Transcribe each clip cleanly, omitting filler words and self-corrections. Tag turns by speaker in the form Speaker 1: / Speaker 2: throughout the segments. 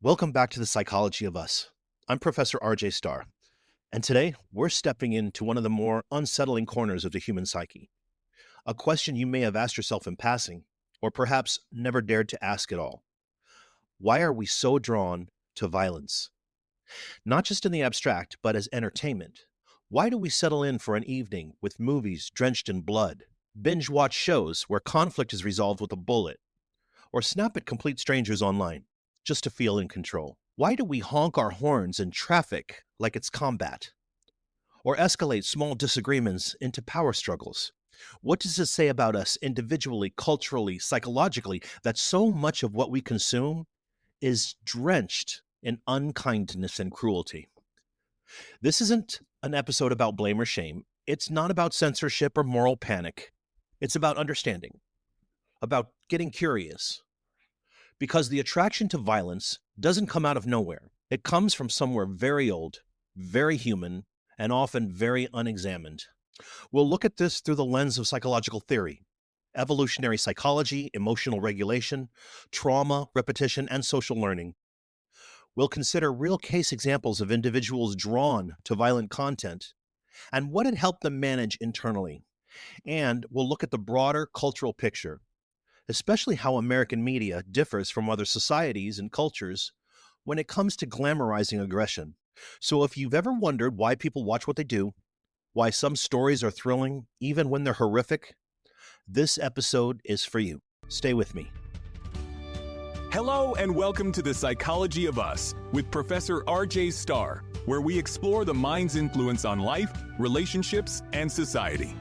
Speaker 1: Welcome back to the Psychology of Us. I'm Professor R.J. Starr, and today we're stepping into one of the more unsettling corners of the human psyche. A question you may have asked yourself in passing, or perhaps never dared to ask at all. Why are we so drawn to violence? Not just in the abstract, but as entertainment. Why do we settle in for an evening with movies drenched in blood, binge watch shows where conflict is resolved with a bullet, or snap at complete strangers online just to feel in control? Why do we honk our horns in traffic like it's combat? Or escalate small disagreements into power struggles? What does this say about us individually, culturally, psychologically, that so much of what we consume is drenched in unkindness and cruelty? This isn't an episode about blame or shame. It's not about censorship or moral panic. It's about understanding, about getting curious. Because the attraction to violence doesn't come out of nowhere. It comes from somewhere very old, very human, and often very unexamined. We'll look at this through the lens of psychological theory, evolutionary psychology, emotional regulation, trauma, repetition, and social learning. We'll consider real case examples of individuals drawn to violent content and what it helped them manage internally. And we'll look at the broader cultural picture, especially how American media differs from other societies and cultures when it comes to glamorizing aggression. So if you've ever wondered why people watch what they do, why some stories are thrilling even when they're horrific, this episode is for you. Stay with me.
Speaker 2: Hello and welcome to the Psychology of Us with Professor R.J. Starr, where we explore the mind's influence on life, relationships, and society.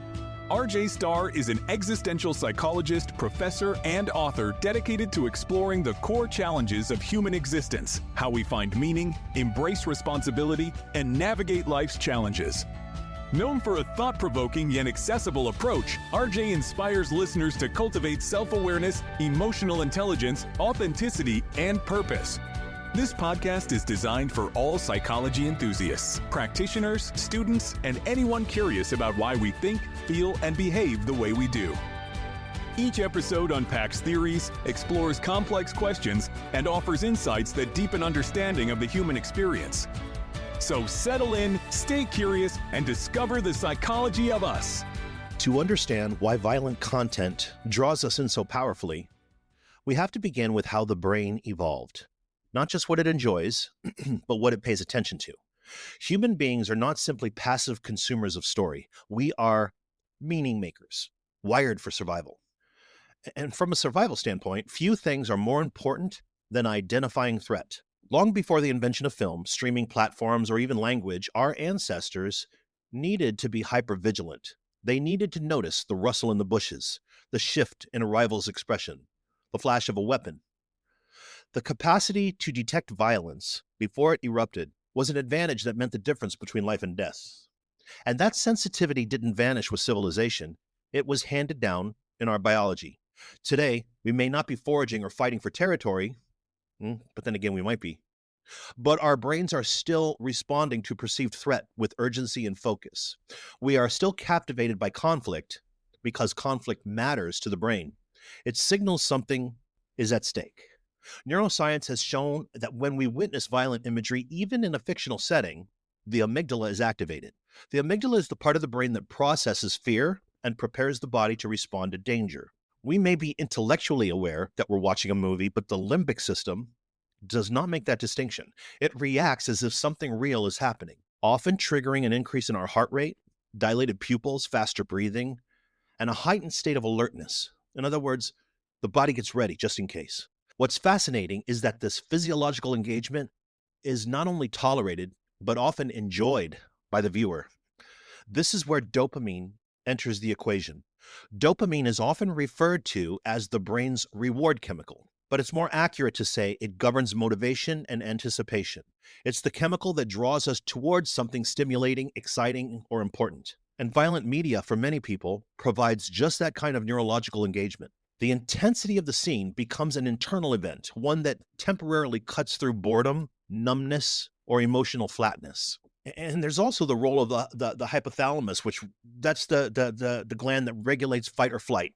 Speaker 2: R.J. Starr is an existential psychologist, professor, and author dedicated to exploring the core challenges of human existence, how we find meaning, embrace responsibility, and navigate life's challenges. Known for a thought-provoking yet accessible approach, R.J. inspires listeners to cultivate self-awareness, emotional intelligence, authenticity, and purpose. This podcast is designed for all psychology enthusiasts, practitioners, students, and anyone curious about why we think, feel, and behave the way we do. Each episode unpacks theories, explores complex questions, and offers insights that deepen understanding of the human experience. So settle in, stay curious, and discover the psychology of us.
Speaker 1: To understand why violent content draws us in so powerfully, we have to begin with how the brain evolved. Not just what it enjoys, but what it pays attention to. Human beings are not simply passive consumers of story. We are meaning makers, wired for survival. And from a survival standpoint, few things are more important than identifying threat. Long before the invention of film, streaming platforms, or even language, our ancestors needed to be hypervigilant. They needed to notice the rustle in the bushes, the shift in a rival's expression, the flash of a weapon. The capacity to detect violence before it erupted was an advantage that meant the difference between life and death. And that sensitivity didn't vanish with civilization. It was handed down in our biology. Today, we may not be foraging or fighting for territory, but then again, we might be. But our brains are still responding to perceived threat with urgency and focus. We are still captivated by conflict because conflict matters to the brain. It signals something is at stake. Neuroscience has shown that when we witness violent imagery, even in a fictional setting, the amygdala is activated. The amygdala is the part of the brain that processes fear and prepares the body to respond to danger. We may be intellectually aware that we're watching a movie, but the limbic system does not make that distinction. It reacts as if something real is happening, often triggering an increase in our heart rate, dilated pupils, faster breathing, and a heightened state of alertness. In other words, the body gets ready just in case. What's fascinating is that this physiological engagement is not only tolerated, but often enjoyed by the viewer. This is where dopamine enters the equation. Dopamine is often referred to as the brain's reward chemical, but it's more accurate to say it governs motivation and anticipation. It's the chemical that draws us towards something stimulating, exciting, or important. And violent media, for many people, provides just that kind of neurological engagement. The intensity of the scene becomes an internal event, one that temporarily cuts through boredom, numbness, or emotional flatness. And there's also the role of the hypothalamus, which that's the gland that regulates fight or flight.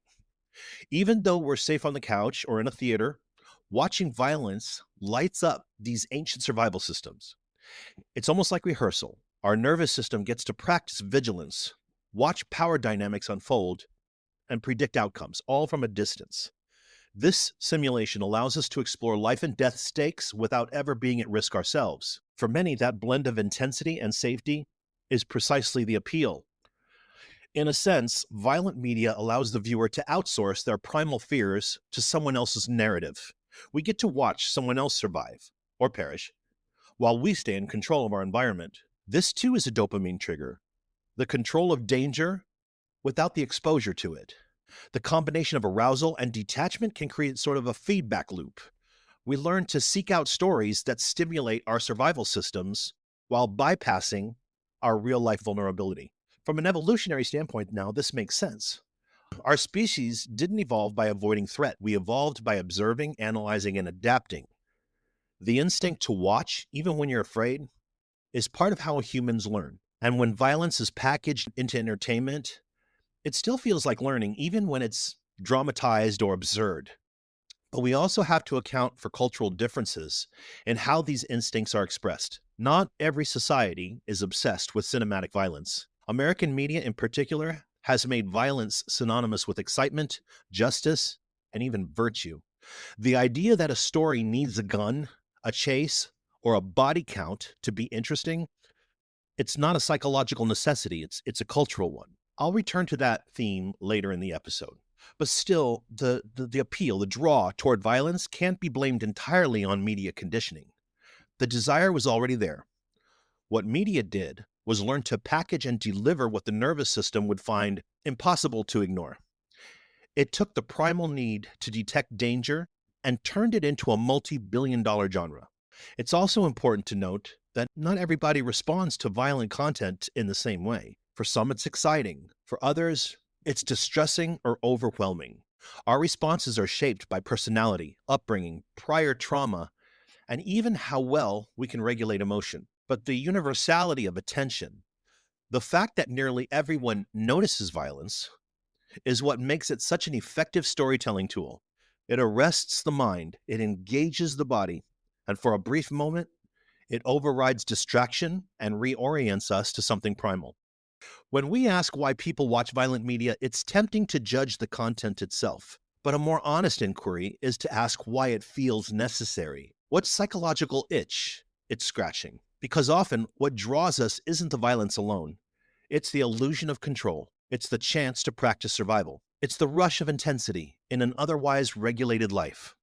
Speaker 1: Even though we're safe on the couch or in a theater, watching violence lights up these ancient survival systems. It's almost like rehearsal. Our nervous system gets to practice vigilance, watch power dynamics unfold, and predict outcomes, all from a distance. This simulation allows us to explore life and death stakes without ever being at risk ourselves. For many, that blend of intensity and safety is precisely the appeal. In a sense, violent media allows the viewer to outsource their primal fears to someone else's narrative. We get to watch someone else survive or perish while we stay in control of our environment. This too is a dopamine trigger, the control of danger without the exposure to it. The combination of arousal and detachment can create sort of a feedback loop. We learn to seek out stories that stimulate our survival systems while bypassing our real-life vulnerability. From an evolutionary standpoint now, this makes sense. Our species didn't evolve by avoiding threat. We evolved by observing, analyzing, and adapting. The instinct to watch, even when you're afraid, is part of how humans learn. And when violence is packaged into entertainment, it still feels like learning, even when it's dramatized or absurd. But we also have to account for cultural differences in how these instincts are expressed. Not every society is obsessed with cinematic violence. American media, in particular, has made violence synonymous with excitement, justice, and even virtue. The idea that a story needs a gun, a chase, or a body count to be interesting, it's not a psychological necessity, it's a cultural one. I'll return to that theme later in the episode. But still, the appeal, the draw toward violence can't be blamed entirely on media conditioning. The desire was already there. What media did was learn to package and deliver what the nervous system would find impossible to ignore. It took the primal need to detect danger and turned it into a multi-billion-dollar genre. It's also important to note that not everybody responds to violent content in the same way. For some, it's exciting. For others, it's distressing or overwhelming. Our responses are shaped by personality, upbringing, prior trauma, and even how well we can regulate emotion. But the universality of attention, the fact that nearly everyone notices violence, is what makes it such an effective storytelling tool. It arrests the mind, it engages the body, and for a brief moment, it overrides distraction and reorients us to something primal. When we ask why people watch violent media, it's tempting to judge the content itself. But a more honest inquiry is to ask why it feels necessary. What psychological itch it's scratching? Because often what draws us isn't the violence alone. It's the illusion of control. It's the chance to practice survival. It's the rush of intensity in an otherwise regulated life.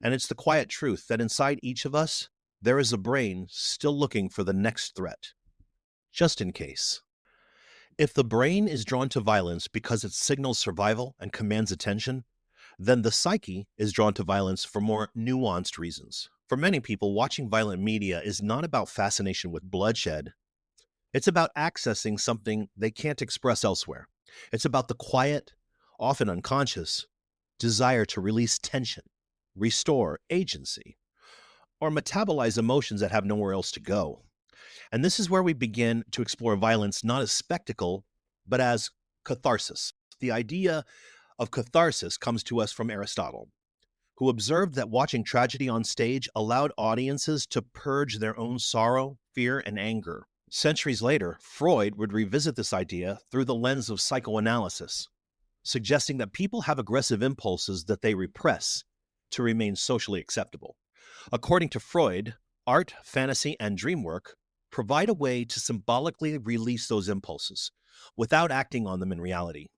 Speaker 1: And it's the quiet truth that inside each of us, there is a brain still looking for the next threat. Just in case. If the brain is drawn to violence because it signals survival and commands attention, then the psyche is drawn to violence for more nuanced reasons. For many people, watching violent media is not about fascination with bloodshed. It's about accessing something they can't express elsewhere. It's about the quiet, often unconscious, desire to release tension, restore agency, or metabolize emotions that have nowhere else to go. And this is where we begin to explore violence not as spectacle, but as catharsis. The idea of catharsis comes to us from Aristotle, who observed that watching tragedy on stage allowed audiences to purge their own sorrow, fear, and anger. Centuries later, Freud would revisit this idea through the lens of psychoanalysis, suggesting that people have aggressive impulses that they repress to remain socially acceptable. According to Freud, art, fantasy, and dream work provide a way to symbolically release those impulses without acting on them in reality.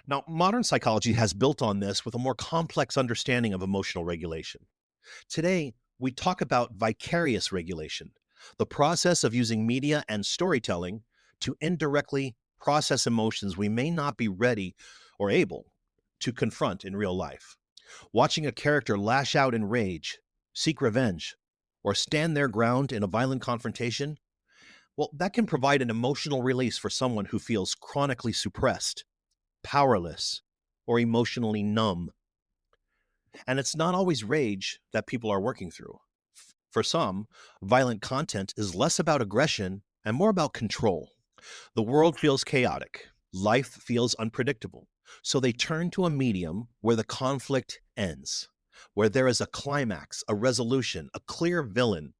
Speaker 1: Now, modern psychology has built on this with a more complex understanding of emotional regulation. Today, we talk about vicarious regulation, the process of using media and storytelling to indirectly process emotions we may not be ready or able to confront in real life. Watching a character lash out in rage, seek revenge, or stand their ground in a violent confrontation, well, that can provide an emotional release for someone who feels chronically suppressed, powerless, or emotionally numb. And it's not always rage that people are working through. For some, violent content is less about aggression and more about control. The world feels chaotic. Life feels unpredictable. So they turn to a medium where the conflict ends. where there is a climax, a resolution, a clear villain,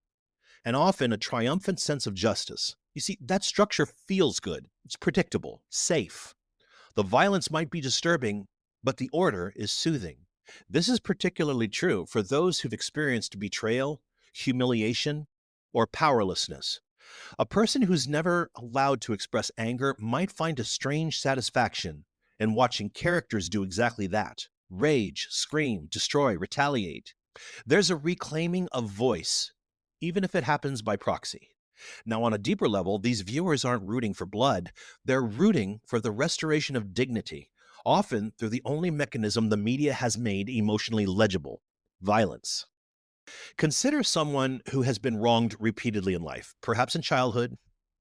Speaker 1: and often a triumphant sense of justice. You see, that structure feels good. It's predictable, safe. The violence might be disturbing, but the order is soothing. This is particularly true for those who've experienced betrayal, humiliation, or powerlessness. A person who's never allowed to express anger might find a strange satisfaction in watching characters do exactly that: rage, scream, destroy, retaliate. There's a reclaiming of voice, even if it happens by proxy. Now, on a deeper level, these viewers aren't rooting for blood, they're rooting for the restoration of dignity, often through the only mechanism the media has made emotionally legible: violence. Consider someone who has been wronged repeatedly in life, perhaps in childhood,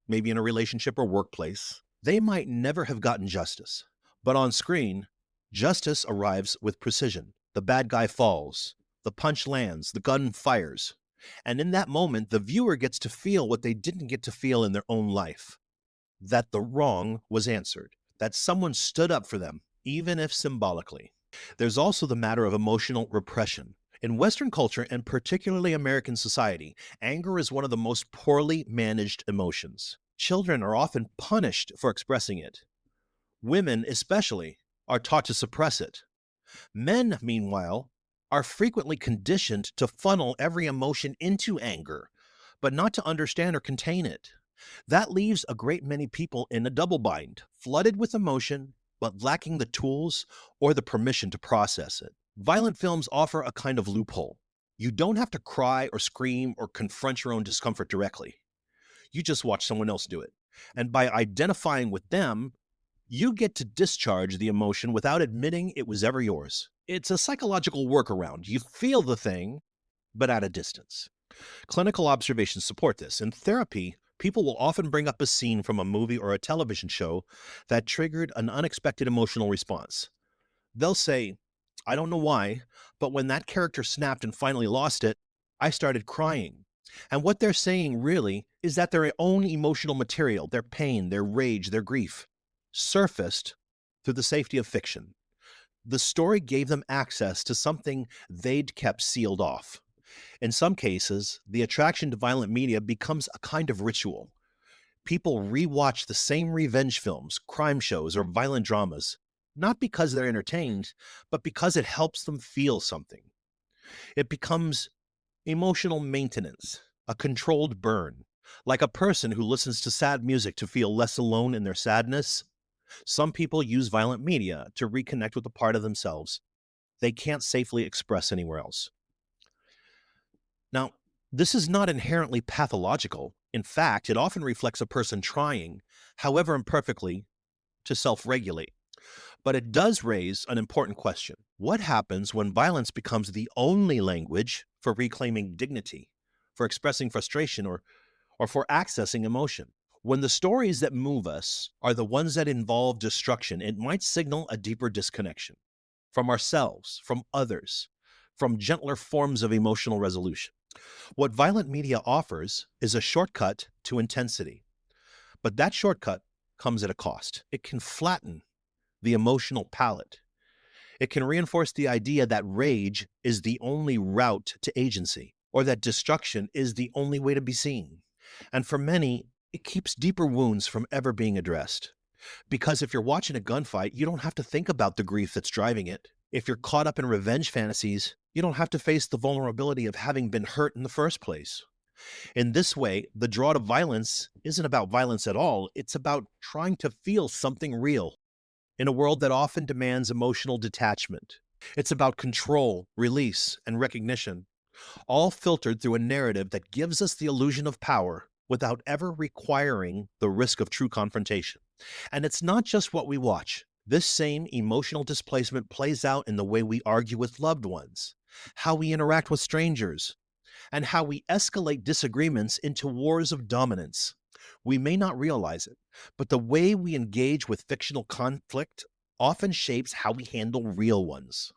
Speaker 1: maybe in a relationship or workplace. They might never have gotten justice, but on screen, justice arrives with precision. The bad guy falls, the punch lands, the gun fires. And in that moment, the viewer gets to feel what they didn't get to feel in their own life: that the wrong was answered, that someone stood up for them, even if symbolically. There's also the matter of emotional repression. In Western culture, and particularly American society, anger is one of the most poorly managed emotions. Children are often punished for expressing it. Women, especially, are taught to suppress it. Men, meanwhile, are frequently conditioned to funnel every emotion into anger, but not to understand or contain it. That leaves a great many people in a double bind, flooded with emotion, but lacking the tools or the permission to process it. Violent films offer a kind of loophole. You don't have to cry or scream or confront your own discomfort directly. You just watch someone else do it. And by identifying with them, you get to discharge the emotion without admitting it was ever yours. It's a psychological workaround. You feel the thing, but at a distance. Clinical observations support this. In therapy, people will often bring up a scene from a movie or a television show that triggered an unexpected emotional response. They'll say, "I don't know why, but when that character snapped and finally lost it, I started crying." And what they're saying really is that their own emotional material, their pain, their rage, their grief, surfaced through the safety of fiction. The story gave them access to something they'd kept sealed off. In some cases, the attraction to violent media becomes a kind of ritual. People rewatch the same revenge films, crime shows, or violent dramas, not because they're entertained, but because it helps them feel something. It becomes emotional maintenance, a controlled burn. Like a person who listens to sad music to feel less alone in their sadness, some people use violent media to reconnect with a part of themselves they can't safely express anywhere else. Now, this is not inherently pathological. In fact, it often reflects a person trying, however imperfectly, to self regulate. But it does raise an important question. What happens when violence becomes the only language for reclaiming dignity, for expressing frustration, or for accessing emotion? When the stories that move us are the ones that involve destruction, it might signal a deeper disconnection from ourselves, from others, from gentler forms of emotional resolution. What violent media offers is a shortcut to intensity, but that shortcut comes at a cost. It can flatten the emotional palate. It can reinforce the idea that rage is the only route to agency, or that destruction is the only way to be seen. And for many, it keeps deeper wounds from ever being addressed. Because if you're watching a gunfight, you don't have to think about the grief that's driving it. If you're caught up in revenge fantasies, you don't have to face the vulnerability of having been hurt in the first place. In this way, the draw to violence isn't about violence at all. It's about trying to feel something real in a world that often demands emotional detachment. It's about control, release, and recognition, all filtered through a narrative that gives us the illusion of power without ever requiring the risk of true confrontation. And it's not just what we watch. This same emotional displacement plays out in the way we argue with loved ones, how we interact with strangers, and how we escalate disagreements into wars of dominance. We may not realize it, but the way we engage with fictional conflict often shapes how we handle real ones.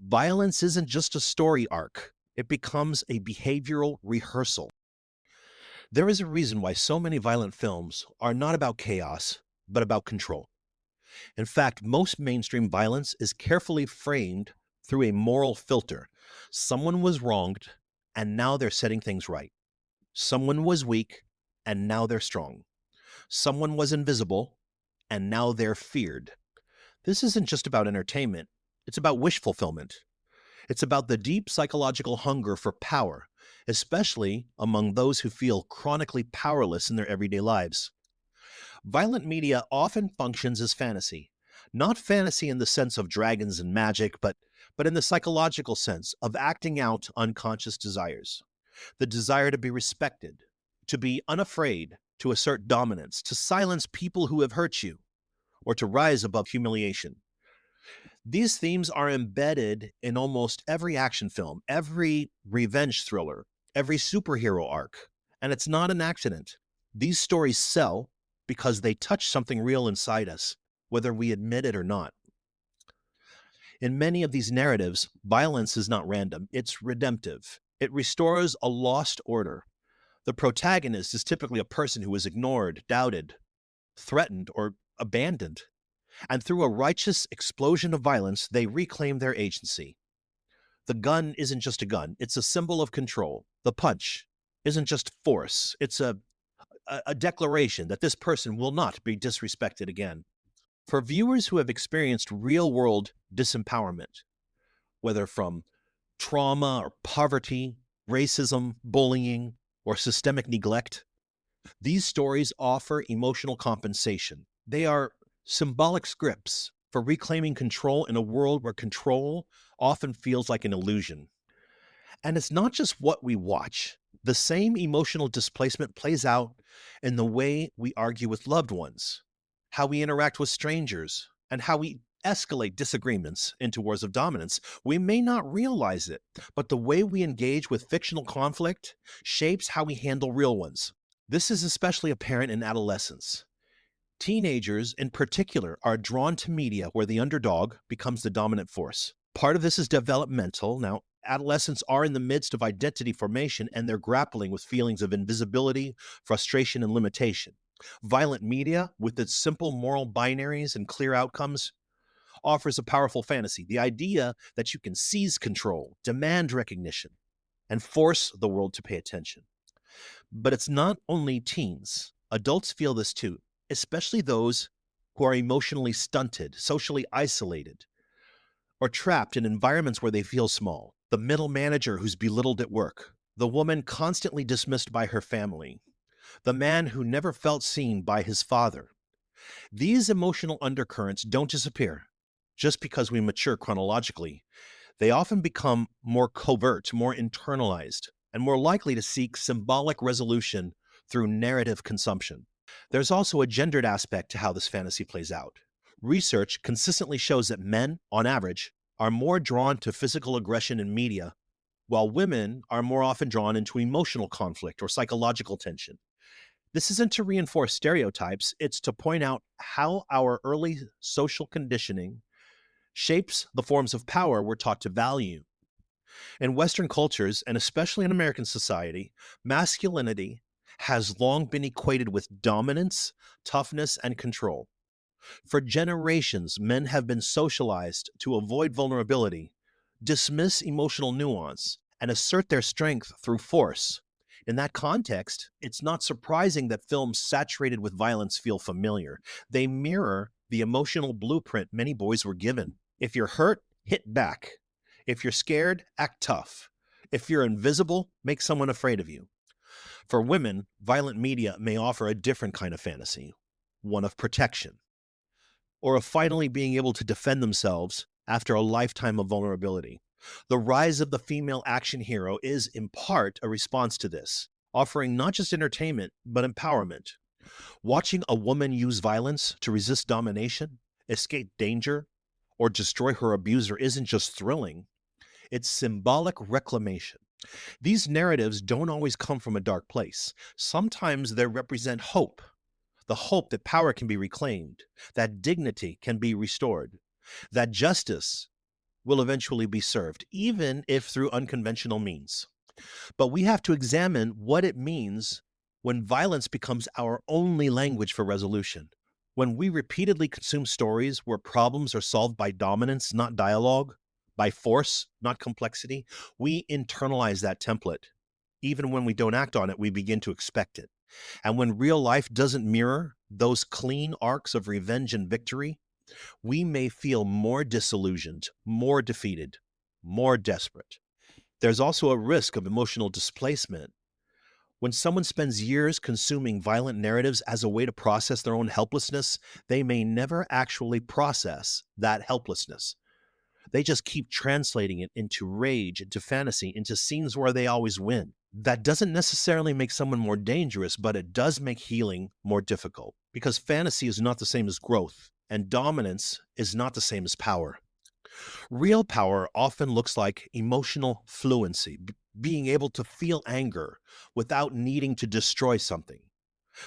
Speaker 1: Violence isn't just a story arc, it becomes a behavioral rehearsal. There is a reason why so many violent films are not about chaos, but about control. In fact, most mainstream violence is carefully framed through a moral filter, Someone was wronged, and now they're setting things right. Someone was weak, and now they're strong. Someone was invisible, and now they're feared. This isn't just about entertainment, it's about wish fulfillment. It's about the deep psychological hunger for power, especially among those who feel chronically powerless in their everyday lives. Violent media often functions as fantasy. Not fantasy in the sense of dragons and magic, but in the psychological sense of acting out unconscious desires. The desire to be respected, to be unafraid, to assert dominance, to silence people who have hurt you, or to rise above humiliation. These themes are embedded in almost every action film, every revenge thriller, every superhero arc, and it's not an accident. These stories sell because they touch something real inside us, whether we admit it or not. In many of these narratives, violence is not random, it's redemptive. It restores a lost order. The protagonist is typically a person who was ignored, doubted, threatened, or abandoned. And through a righteous explosion of violence, they reclaim their agency. The gun isn't just a gun, it's a symbol of control. The punch isn't just force, it's a declaration that this person will not be disrespected again. For viewers who have experienced real world disempowerment, whether from trauma or poverty, racism, bullying, or systemic neglect, these stories offer emotional compensation. They are symbolic scripts for reclaiming control in a world where control often feels like an illusion. And it's not just what we watch. The same emotional displacement plays out in the way we argue with loved ones, how we interact with strangers, and how we escalate disagreements into wars of dominance. We may not realize it, but the way we engage with fictional conflict shapes how we handle real ones. This is especially apparent in adolescence. Teenagers, in particular, are drawn to media where the underdog becomes the dominant force. Part of this is developmental. Now, adolescents are in the midst of identity formation and they're grappling with feelings of invisibility, frustration, and limitation. Violent media, with its simple moral binaries and clear outcomes, offers a powerful fantasy. The idea that you can seize control, demand recognition, and force the world to pay attention. But it's not only teens. Adults feel this too, especially those who are emotionally stunted, socially isolated, or trapped in environments where they feel small. The middle manager who's belittled at work, the woman constantly dismissed by her family, the man who never felt seen by his father. These emotional undercurrents don't disappear just because we mature chronologically. They often become more covert, more internalized, and more likely to seek symbolic resolution through narrative consumption. There's also a gendered aspect to how this fantasy plays out. Research consistently shows that men, on average, are more drawn to physical aggression in media, while women are more often drawn into emotional conflict or psychological tension. This isn't to reinforce stereotypes, it's to point out how our early social conditioning shapes the forms of power we're taught to value. In Western cultures, and especially in American society, masculinity has long been equated with dominance, toughness, and control. For generations, men have been socialized to avoid vulnerability, dismiss emotional nuance, and assert their strength through force. In that context, it's not surprising that films saturated with violence feel familiar. They mirror the emotional blueprint many boys were given. If you're hurt, hit back. If you're scared, act tough. If you're invisible, make someone afraid of you. For women, violent media may offer a different kind of fantasy, one of protection, or of finally being able to defend themselves after a lifetime of vulnerability. The rise of the female action hero is, in part, a response to this, offering not just entertainment, but empowerment. Watching a woman use violence to resist domination, escape danger, or destroy her abuser isn't just thrilling, it's symbolic reclamation. These narratives don't always come from a dark place. Sometimes they represent hope, the hope that power can be reclaimed, that dignity can be restored, that justice will eventually be served, even if through unconventional means. But we have to examine what it means when violence becomes our only language for resolution. When we repeatedly consume stories where problems are solved by dominance, not dialogue, by force, not complexity, we internalize that template. Even when we don't act on it, we begin to expect it. And when real life doesn't mirror those clean arcs of revenge and victory, we may feel more disillusioned, more defeated, more desperate. There's also a risk of emotional displacement. When someone spends years consuming violent narratives as a way to process their own helplessness, they may never actually process that helplessness. They just keep translating it into rage, into fantasy, into scenes where they always win. That doesn't necessarily make someone more dangerous, but it does make healing more difficult, because fantasy is not the same as growth, and dominance is not the same as power. Real power often looks like emotional fluency, being able to feel anger without needing to destroy something,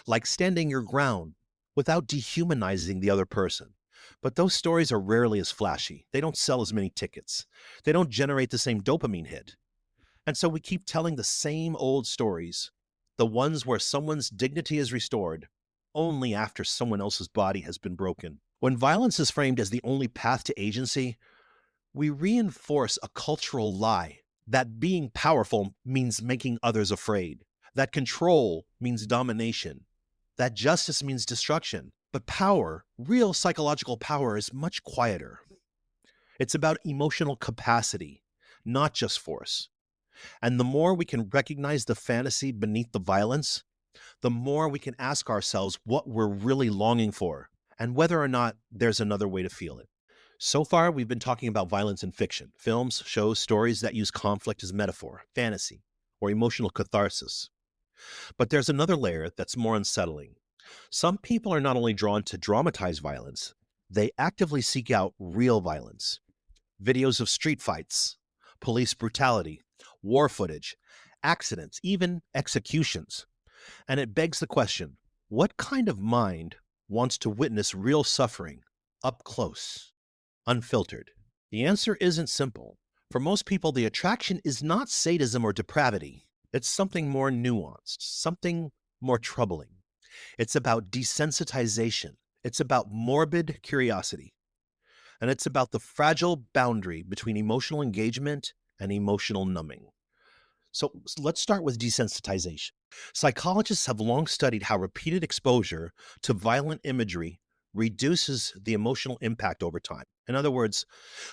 Speaker 1: like standing your ground without dehumanizing the other person. But those stories are rarely as flashy. They don't sell as many tickets. They don't generate the same dopamine hit. And so we keep telling the same old stories, the ones where someone's dignity is restored only after someone else's body has been broken. When violence is framed as the only path to agency, we reinforce a cultural lie that being powerful means making others afraid, that control means domination, that justice means destruction. But power, real psychological power, is much quieter. It's about emotional capacity, not just force. And the more we can recognize the fantasy beneath the violence, the more we can ask ourselves what we're really longing for and whether or not there's another way to feel it. So far, we've been talking about violence in fiction, films, shows, stories that use conflict as metaphor, fantasy, or emotional catharsis. But there's another layer that's more unsettling. Some people are not only drawn to dramatize violence, they actively seek out real violence. Videos of street fights, police brutality, war footage, accidents, even executions. And it begs the question, what kind of mind wants to witness real suffering up close, unfiltered? The answer isn't simple. For most people, the attraction is not sadism or depravity. It's something more nuanced, something more troubling. It's about desensitization. It's about morbid curiosity. And it's about the fragile boundary between emotional engagement and emotional numbing. So let's start with desensitization. Psychologists have long studied how repeated exposure to violent imagery reduces the emotional impact over time. In other words,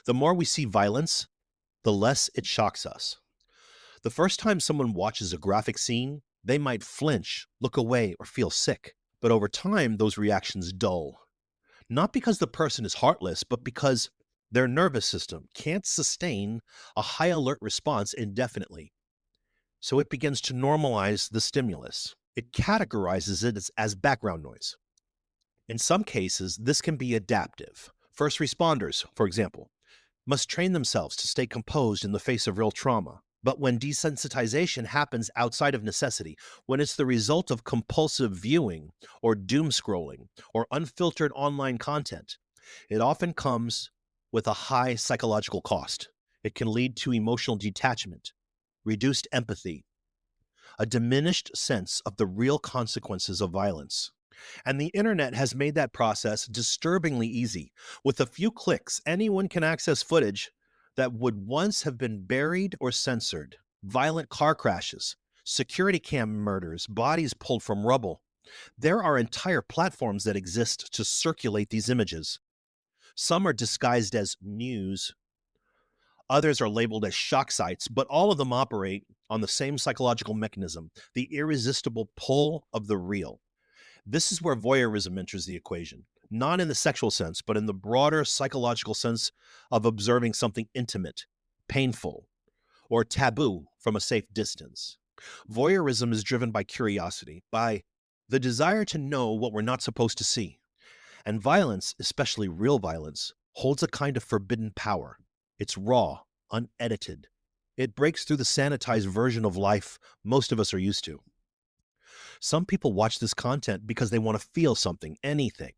Speaker 1: the more we see violence, the less it shocks us. The first time someone watches a graphic scene, they might flinch, look away, or feel sick. But over time, those reactions dull. Not because the person is heartless, but because their nervous system can't sustain a high alert response indefinitely. So it begins to normalize the stimulus. It categorizes it as background noise. In some cases, this can be adaptive. First responders, for example, must train themselves to stay composed in the face of real trauma. But when desensitization happens outside of necessity, when it's the result of compulsive viewing or doom scrolling or unfiltered online content, it often comes with a high psychological cost. It can lead to emotional detachment, reduced empathy, a diminished sense of the real consequences of violence. And the internet has made that process disturbingly easy. With a few clicks, anyone can access footage that would once have been buried or censored. Violent car crashes, security cam murders, bodies pulled from rubble. There are entire platforms that exist to circulate these images. Some are disguised as news. Others are labeled as shock sites, but all of them operate on the same psychological mechanism, the irresistible pull of the real. This is where voyeurism enters the equation, not in the sexual sense, but in the broader psychological sense of observing something intimate, painful, or taboo from a safe distance. Voyeurism is driven by curiosity, by the desire to know what we're not supposed to see. And violence, especially real violence, holds a kind of forbidden power. It's raw, unedited. It breaks through the sanitized version of life most of us are used to. Some people watch this content because they want to feel something, anything.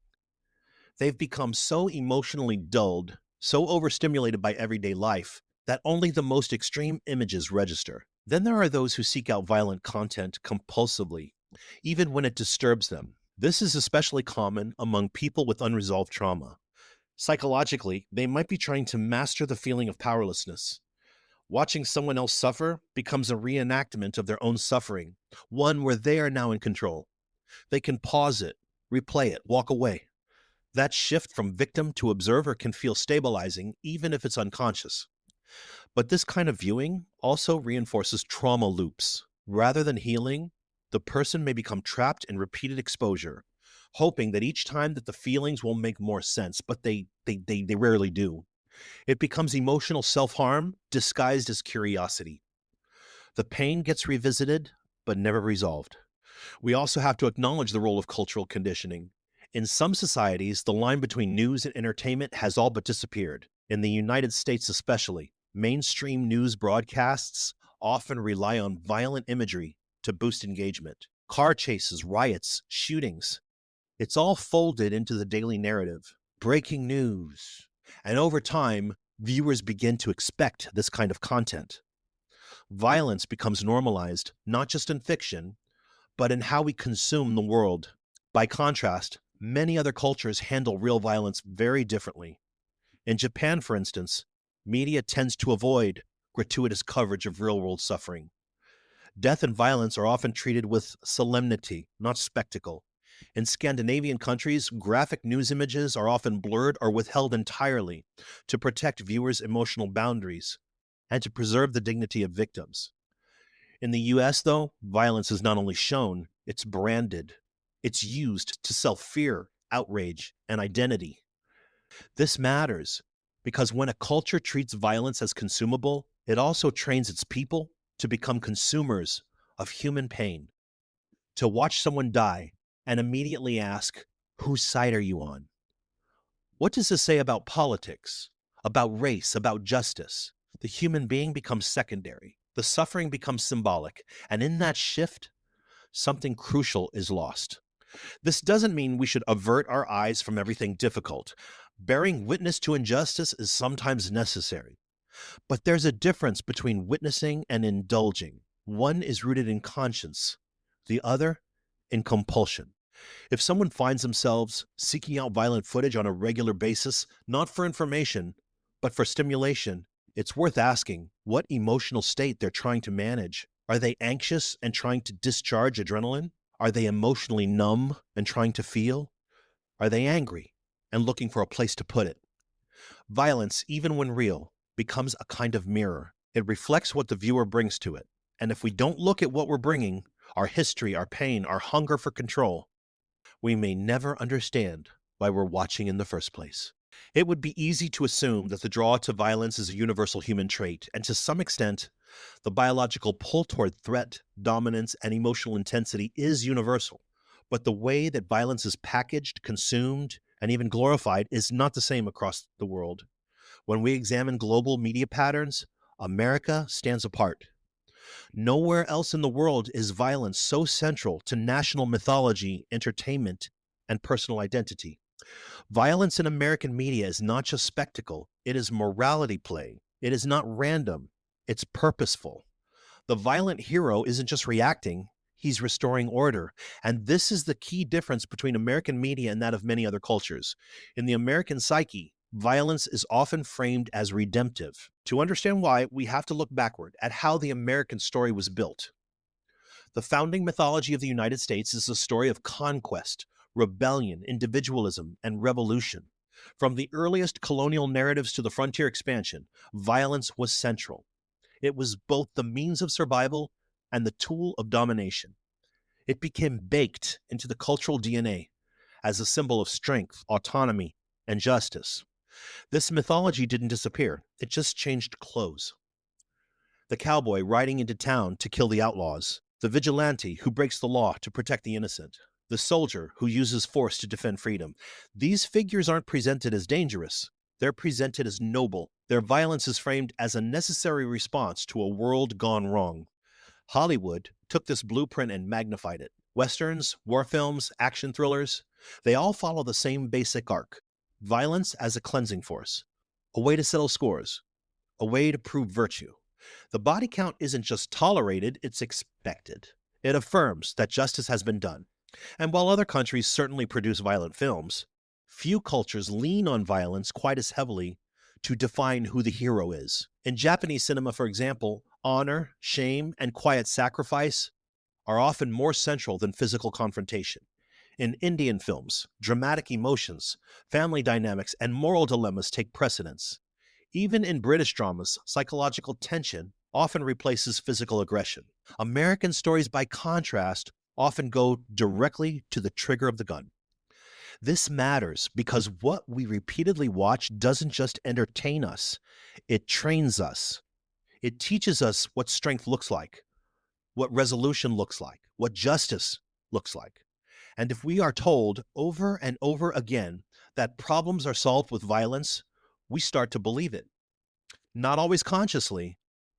Speaker 1: They've become so emotionally dulled, so overstimulated by everyday life, that only the most extreme images register. Then there are those who seek out violent content compulsively, even when it disturbs them. This is especially common among people with unresolved trauma. Psychologically, they might be trying to master the feeling of powerlessness. Watching someone else suffer becomes a reenactment of their own suffering, one where they are now in control. They can pause it, replay it, walk away. That shift from victim to observer can feel stabilizing, even if it's unconscious. But this kind of viewing also reinforces trauma loops. Rather than healing, the person may become trapped in repeated exposure, hoping that each time that the feelings will make more sense, but they rarely do. It becomes emotional self-harm disguised as curiosity. The pain gets revisited, but never resolved. We also have to acknowledge the role of cultural conditioning. In some societies, the line between news and entertainment has all but disappeared. In the United States especially, mainstream news broadcasts often rely on violent imagery to boost engagement. Car chases, riots, shootings. It's all folded into the daily narrative. Breaking news. And over time, viewers begin to expect this kind of content. Violence becomes normalized, not just in fiction, but in how we consume the world. By contrast, many other cultures handle real violence very differently. In Japan, for instance, media tends to avoid gratuitous coverage of real-world suffering. Death and violence are often treated with solemnity, not spectacle. In Scandinavian countries, graphic news images are often blurred or withheld entirely to protect viewers' emotional boundaries and to preserve the dignity of victims. In the US, though, violence is not only shown, it's branded. It's used to sell fear, outrage, and identity. This matters because when a culture treats violence as consumable, it also trains its people to become consumers of human pain. To watch someone die and immediately ask, whose side are you on? What does this say about politics, about race, about justice? The human being becomes secondary. The suffering becomes symbolic. And in that shift, something crucial is lost. This doesn't mean we should avert our eyes from everything difficult. Bearing witness to injustice is sometimes necessary. But there's a difference between witnessing and indulging. One is rooted in conscience, the other in compulsion. If someone finds themselves seeking out violent footage on a regular basis, not for information, but for stimulation, it's worth asking what emotional state they're trying to manage. Are they anxious and trying to discharge adrenaline? Are they emotionally numb and trying to feel? Are they angry and looking for a place to put it? Violence, even when real, becomes a kind of mirror. It reflects what the viewer brings to it. And if we don't look at what we're bringing, our history, our pain, our hunger for control, we may never understand why we're watching in the first place. It would be easy to assume that the draw to violence is a universal human trait, and to some extent, the biological pull toward threat, dominance, and emotional intensity is universal. But the way that violence is packaged, consumed, and even glorified is not the same across the world. When we examine global media patterns, America stands apart. Nowhere else in the world is violence so central to national mythology, entertainment, and personal identity. Violence in American media is not just spectacle, it is morality play. It is not random, it's purposeful. The violent hero isn't just reacting, he's restoring order. And this is the key difference between American media and that of many other cultures. In the American psyche, violence is often framed as redemptive. To understand why, we have to look backward at how the American story was built. The founding mythology of the United States is a story of conquest, rebellion, individualism, and revolution. From the earliest colonial narratives to the frontier expansion, violence was central. It was both the means of survival and the tool of domination. It became baked into the cultural DNA as a symbol of strength, autonomy, and justice. This mythology didn't disappear, it just changed clothes. The cowboy riding into town to kill the outlaws, the vigilante who breaks the law to protect the innocent, the soldier who uses force to defend freedom. These figures aren't presented as dangerous, they're presented as noble. Their violence is framed as a necessary response to a world gone wrong. Hollywood took this blueprint and magnified it. Westerns, war films, action thrillers, they all follow the same basic arc. Violence as a cleansing force, a way to settle scores, a way to prove virtue. The body count isn't just tolerated, it's expected. It affirms that justice has been done. And while other countries certainly produce violent films, Few cultures lean on violence quite as heavily to define who the hero is. In Japanese cinema, for example, honor, shame, and quiet sacrifice are often more central than physical confrontation. In Indian films, dramatic emotions, family dynamics, and moral dilemmas take precedence. Even in British dramas, psychological tension often replaces physical aggression. American stories, by contrast, often go directly to the trigger of the gun. This matters because what we repeatedly watch doesn't just entertain us, it trains us. It teaches us what strength looks like, what resolution looks like, what justice looks like. And if we are told over and over again that problems are solved with violence, we start to believe it. Not always consciously,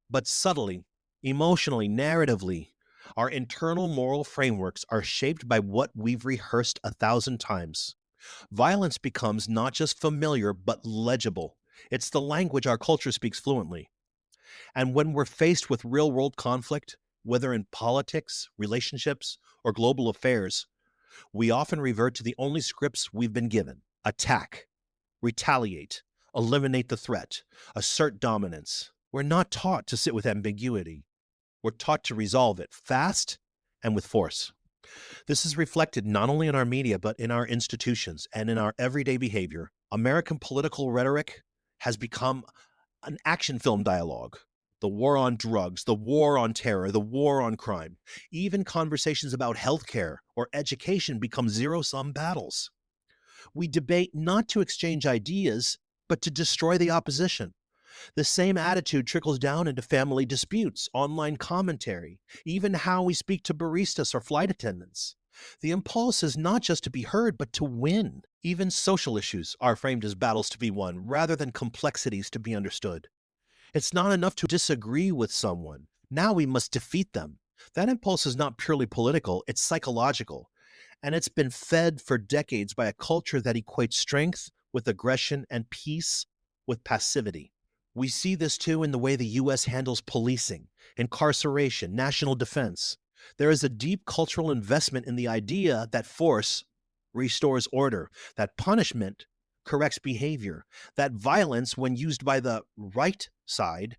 Speaker 1: but subtly, emotionally, narratively. Our internal moral frameworks are shaped by what we've rehearsed 1,000 times. Violence becomes not just familiar, but legible. It's the language our culture speaks fluently. And when we're faced with real world conflict, whether in politics, relationships, or global affairs, we often revert to the only scripts we've been given: attack, retaliate, eliminate the threat, assert dominance. We're not taught to sit with ambiguity. We're taught to resolve it fast and with force. This is reflected not only in our media, but in our institutions and in our everyday behavior. American political rhetoric has become an action film dialogue. The war on drugs, the war on terror, the war on crime. Even conversations about healthcare or education become zero-sum battles. We debate not to exchange ideas, but to destroy the opposition. The same attitude trickles down into family disputes, online commentary, even how we speak to baristas or flight attendants. The impulse is not just to be heard, but to win. Even social issues are framed as battles to be won, rather than complexities to be understood. It's not enough to disagree with someone. Now we must defeat them. That impulse is not purely political, it's psychological. And it's been fed for decades by a culture that equates strength with aggression and peace with passivity. We see this too in the way the U.S. handles policing, incarceration, national defense. There is a deep cultural investment in the idea that force restores order, that punishment corrects behavior, that violence, when used by the right side,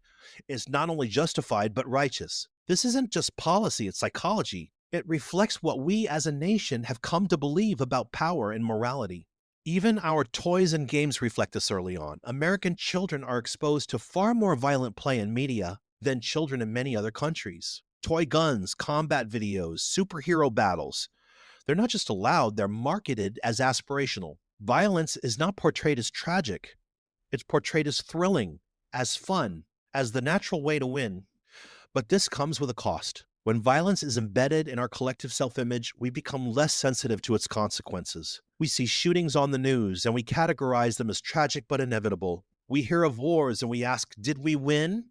Speaker 1: is not only justified but righteous. This isn't just policy, it's psychology. It reflects what we as a nation have come to believe about power and morality. Even our toys and games reflect this early on. American children are exposed to far more violent play in media than children in many other countries. Toy guns, combat videos, superhero battles. They're not just allowed, they're marketed as aspirational. Violence is not portrayed as tragic. It's portrayed as thrilling, as fun, as the natural way to win. But this comes with a cost. When violence is embedded in our collective self-image, we become less sensitive to its consequences. We see shootings on the news and we categorize them as tragic but inevitable. We hear of wars and we ask, did we win?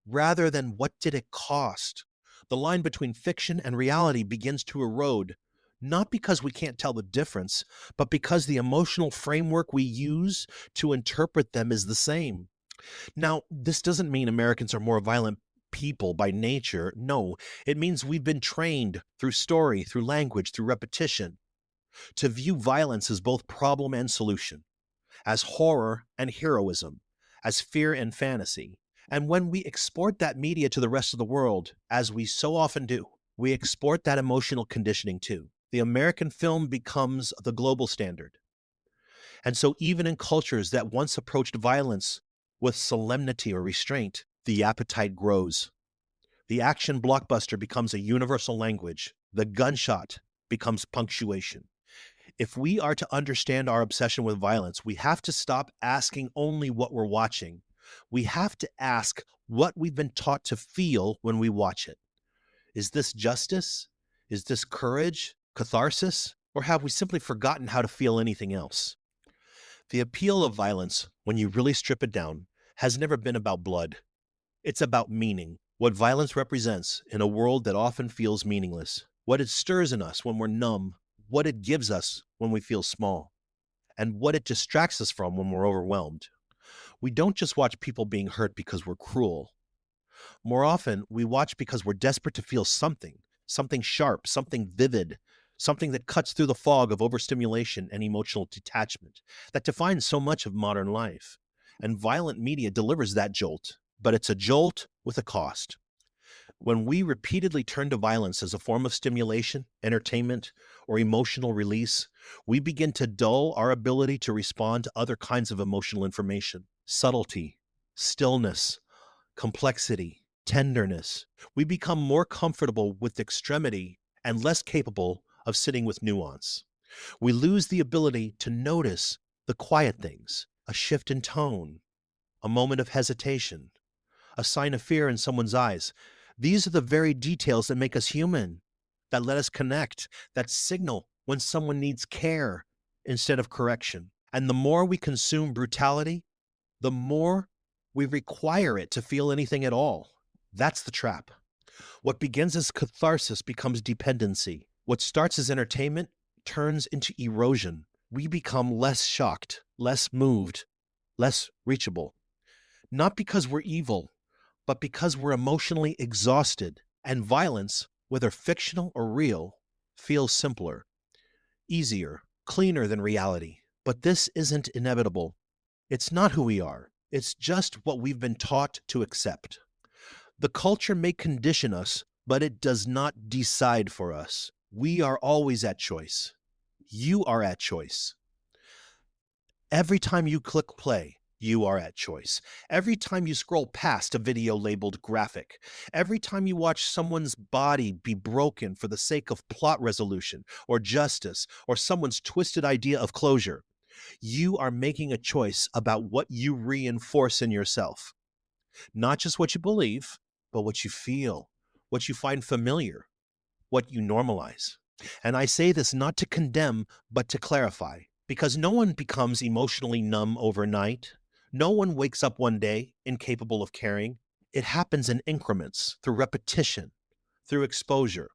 Speaker 1: Rather than what did it cost? The line between fiction and reality begins to erode, not because we can't tell the difference, but because the emotional framework we use to interpret them is the same. Now, this doesn't mean Americans are more violent people by nature. No, it means we've been trained through story, through language, through repetition, to view violence as both problem and solution, as horror and heroism, as fear and fantasy. And when we export that media to the rest of the world, as we so often do, we export that emotional conditioning too. The American film becomes the global standard. And so even in cultures that once approached violence with solemnity or restraint, the appetite grows. The action blockbuster becomes a universal language. The gunshot becomes punctuation. If we are to understand our obsession with violence, we have to stop asking only what we're watching. We have to ask what we've been taught to feel when we watch it. Is this justice? Is this courage, catharsis? Or have we simply forgotten how to feel anything else? The appeal of violence, when you really strip it down, has never been about blood. It's about meaning, what violence represents in a world that often feels meaningless, what it stirs in us when we're numb, what it gives us when we feel small, and what it distracts us from when we're overwhelmed. We don't just watch people being hurt because we're cruel. More often, we watch because we're desperate to feel something sharp, something vivid, something that cuts through the fog of overstimulation and emotional detachment that defines so much of modern life. And violent media delivers that jolt, but it's a jolt with a cost. When we repeatedly turn to violence as a form of stimulation, entertainment, or emotional release, we begin to dull our ability to respond to other kinds of emotional information: subtlety, stillness, complexity, tenderness. We become more comfortable with extremity and less capable of sitting with nuance. We lose the ability to notice the quiet things: a shift in tone, a moment of hesitation, a sign of fear in someone's eyes. These are the very details that make us human, that let us connect, that signal when someone needs care instead of correction. And the more we consume brutality, the more we require it to feel anything at all. That's the trap. What begins as catharsis becomes dependency. What starts as entertainment turns into erosion. We become less shocked, less moved, less reachable. Not because we're evil, but because we're emotionally exhausted. And violence, whether fictional or real, feels simpler, easier, cleaner than reality. But this isn't inevitable. It's not who we are. It's just what we've been taught to accept. The culture may condition us, but it does not decide for us. We are always at choice. You are at choice. Every time you click play, you are at choice. Every time you scroll past a video labeled graphic, every time you watch someone's body be broken for the sake of plot resolution or justice or someone's twisted idea of closure, you are making a choice about what you reinforce in yourself. Not just what you believe, but what you feel, what you find familiar, what you normalize. And I say this not to condemn, but to clarify, because no one becomes emotionally numb overnight. No one wakes up one day incapable of caring. It happens in increments, through repetition, through exposure,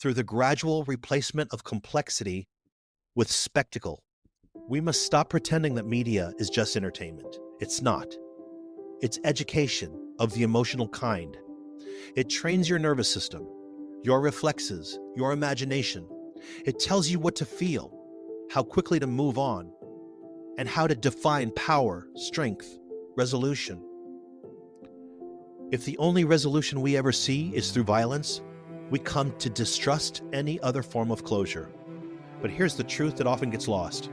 Speaker 1: through the gradual replacement of complexity with spectacle. We must stop pretending that media is just entertainment. It's not. It's education of the emotional kind. It trains your nervous system, your reflexes, your imagination. It tells you what to feel, how quickly to move on, and how to define power, strength, resolution. If the only resolution we ever see is through violence, we come to distrust any other form of closure. But here's the truth that often gets lost.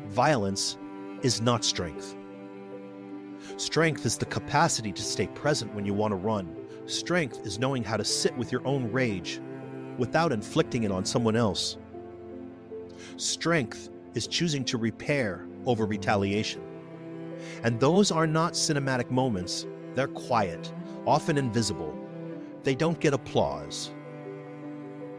Speaker 1: Violence is not strength. Strength is the capacity to stay present when you want to run. Strength is knowing how to sit with your own rage without inflicting it on someone else. Strength is choosing to repair over retaliation. And those are not cinematic moments. They're quiet, often invisible. They don't get applause.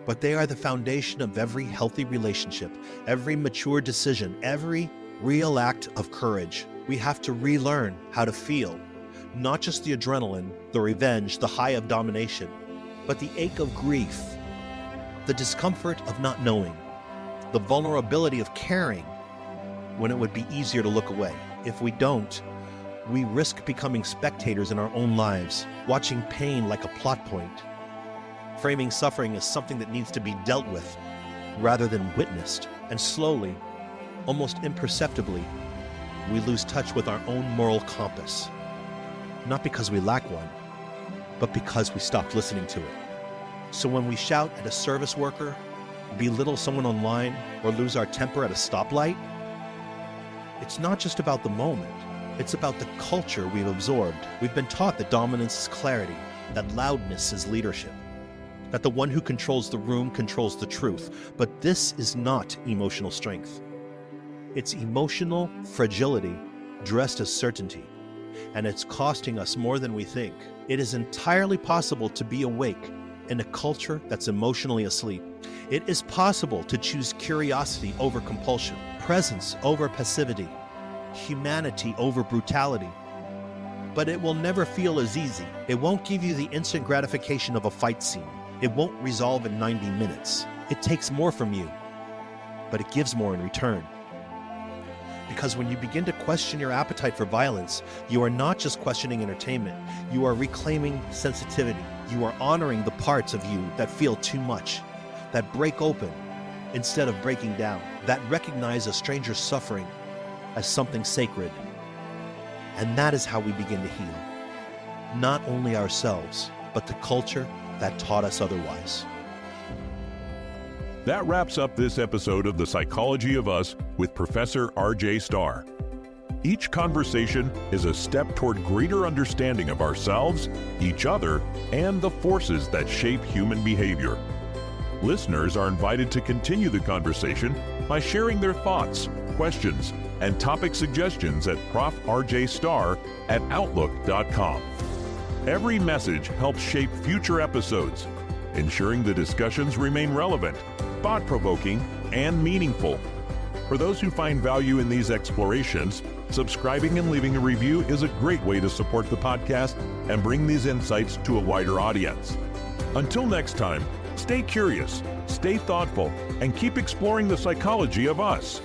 Speaker 1: But they are the foundation of every healthy relationship, every mature decision, every real act of courage. We have to relearn how to feel, not just the adrenaline, the revenge, the high of domination, but the ache of grief, the discomfort of not knowing, the vulnerability of caring when it would be easier to look away. If we don't, we risk becoming spectators in our own lives, watching pain like a plot point, framing suffering as something that needs to be dealt with rather than witnessed. And slowly, almost imperceptibly, we lose touch with our own moral compass. Not because we lack one, but because we stopped listening to it. So when we shout at a service worker, belittle someone online, or lose our temper at a stoplight, it's not just about the moment. It's about the culture we've absorbed. We've been taught that dominance is clarity, that loudness is leadership, that the one who controls the room controls the truth. But this is not emotional strength. It's emotional fragility dressed as certainty, and it's costing us more than we think. It is entirely possible to be awake in a culture that's emotionally asleep. It is possible to choose curiosity over compulsion, presence over passivity, humanity over brutality. But it will never feel as easy. It won't give you the instant gratification of a fight scene. It won't resolve in 90 minutes. It takes more from you, but it gives more in return. Because when you begin to question your appetite for violence, you are not just questioning entertainment. You are reclaiming sensitivity. You are honoring the parts of you that feel too much, that break open instead of breaking down, that recognize a stranger's suffering as something sacred. And that is how we begin to heal, not only ourselves, but the culture that taught us otherwise.
Speaker 2: That wraps up this episode of The Psychology of Us with Professor R.J. Starr. Each conversation is a step toward greater understanding of ourselves, each other, and the forces that shape human behavior. Listeners are invited to continue the conversation by sharing their thoughts, questions, and topic suggestions at profrjstarr@outlook.com. Every message helps shape future episodes, ensuring the discussions remain relevant, thought-provoking, and meaningful. For those who find value in these explorations, subscribing and leaving a review is a great way to support the podcast and bring these insights to a wider audience. Until next time, stay curious, stay thoughtful, and keep exploring the psychology of us.